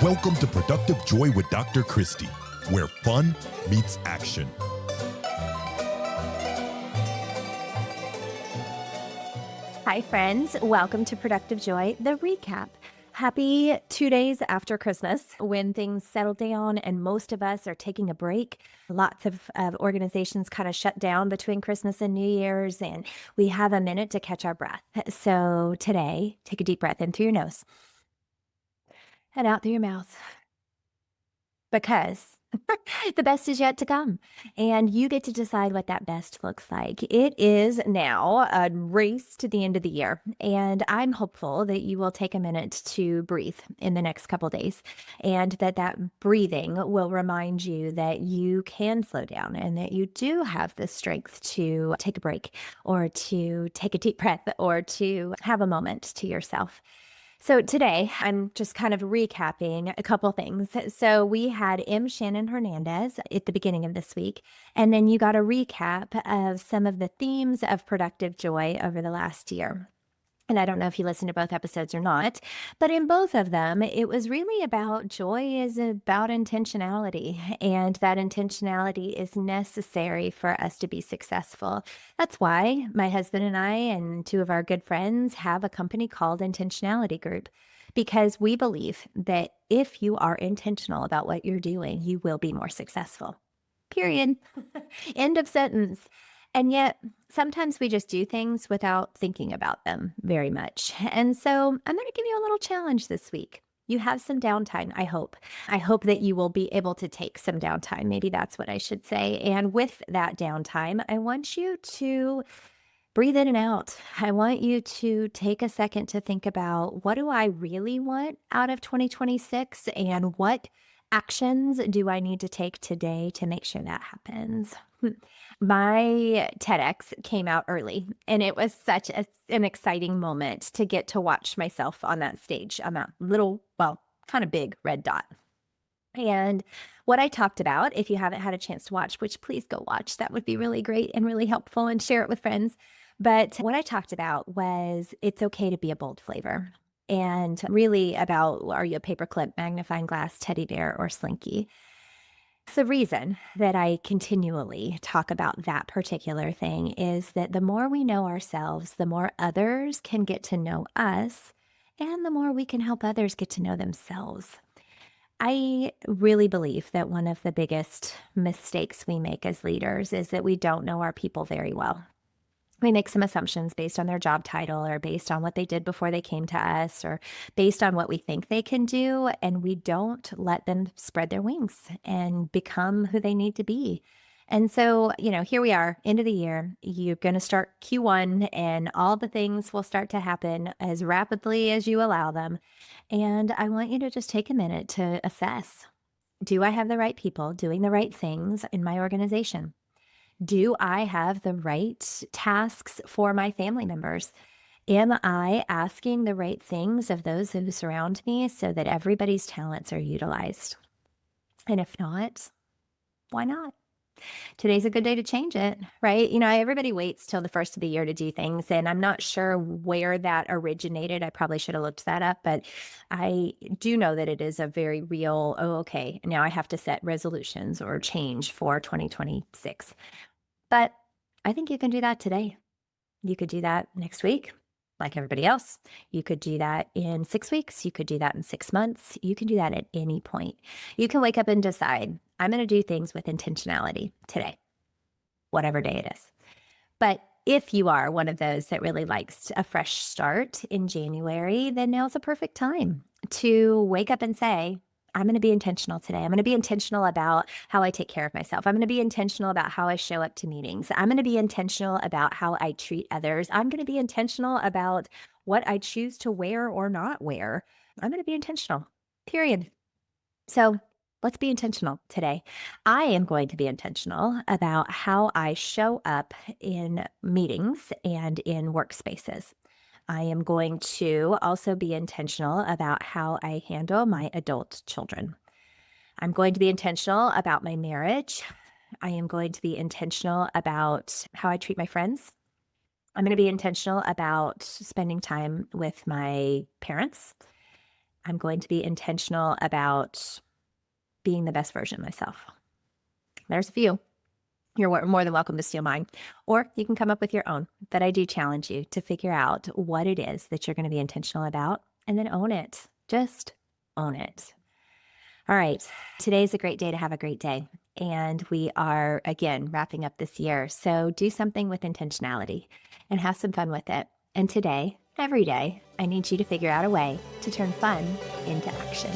Welcome to Productive Joy with Dr. Christie, where fun meets action. Hi, friends. Welcome to Productive Joy, the recap. Happy 2 days after Christmas, when things settle down and most of us are taking a break. Lots of organizations kind of shut down between Christmas and New Year's, and we have a minute to catch our breath. So today, take a deep breath in through your nose and out through your mouth, because the best is yet to come, and you get to decide what that best looks like. It is now a race to the end of the year, and I'm hopeful that you will take a minute to breathe in the next couple days, and that breathing will remind you that you can slow down and that you do have the strength to take a break or to take a deep breath or to have a moment to yourself. So today, I'm just kind of recapping a couple things. So we had M. Shannon Hernandez at the beginning of this week, and then you got a recap of some of the themes of productive joy over the last year. And I don't know if you listened to both episodes or not, but in both of them, it was really about joy is about intentionality, and that intentionality is necessary for us to be successful. That's why my husband and I and two of our good friends have a company called Intentionality Group, because we believe that if you are intentional about what you're doing, you will be more successful. Period. End of sentence. And yet, sometimes we just do things without thinking about them very much. And so I'm going to give you a little challenge this week. You have some downtime, I hope. I hope that you will be able to take some downtime. Maybe that's what I should say. And with that downtime, I want you to breathe in and out. I want you to take a second to think about, what do I really want out of 2026, and what actions do I need to take today to make sure that happens? My TEDx came out early, and it was such an exciting moment to get to watch myself on that stage. I'm a little, kind of big red dot. And what I talked about, if you haven't had a chance to watch, which please go watch, that would be really great and really helpful, and share it with friends. But what I talked about was, it's okay to be a bold flavor. And really about, are you a paperclip, magnifying glass, teddy bear, or slinky? The reason that I continually talk about that particular thing is that the more we know ourselves, the more others can get to know us, and the more we can help others get to know themselves. I really believe that one of the biggest mistakes we make as leaders is that we don't know our people very well. We make some assumptions based on their job title, or based on what they did before they came to us, or based on what we think they can do, and we don't let them spread their wings and become who they need to be. And so, here we are, end of the year. You're going to start Q1, and all the things will start to happen as rapidly as you allow them. And I want you to just take a minute to assess, do I have the right people doing the right things in my organization? Do I have the right tasks for my family members? Am I asking the right things of those who surround me so that everybody's talents are utilized? And if not, why not? Today's a good day to change it, right? Everybody waits till the first of the year to do things, and I'm not sure where that originated. I probably should have looked that up, but I do know that it is a very real, okay, now I have to set resolutions or change for 2026. But I think you can do that today. You could do that next week, like everybody else. You could do that in 6 weeks. You could do that in 6 months. You can do that at any point. You can wake up and decide, I'm going to do things with intentionality today, whatever day it is. But if you are one of those that really likes a fresh start in January, then now's a perfect time to wake up and say, I'm going to be intentional today. I'm going to be intentional about how I take care of myself. I'm going to be intentional about how I show up to meetings. I'm going to be intentional about how I treat others. I'm going to be intentional about what I choose to wear or not wear. I'm going to be intentional, period. So let's be intentional today. I am going to be intentional about how I show up in meetings and in workspaces. I am going to also be intentional about how I handle my adult children. I'm going to be intentional about my marriage. I am going to be intentional about how I treat my friends. I'm going to be intentional about spending time with my parents. I'm going to be intentional about being the best version of myself. There's a few. You're more than welcome to steal mine, or you can come up with your own. But I do challenge you to figure out what it is that you're going to be intentional about and then own it. Just own it. All right. Today's a great day to have a great day. And we are, again, wrapping up this year. So do something with intentionality and have some fun with it. And today, every day, I need you to figure out a way to turn fun into action.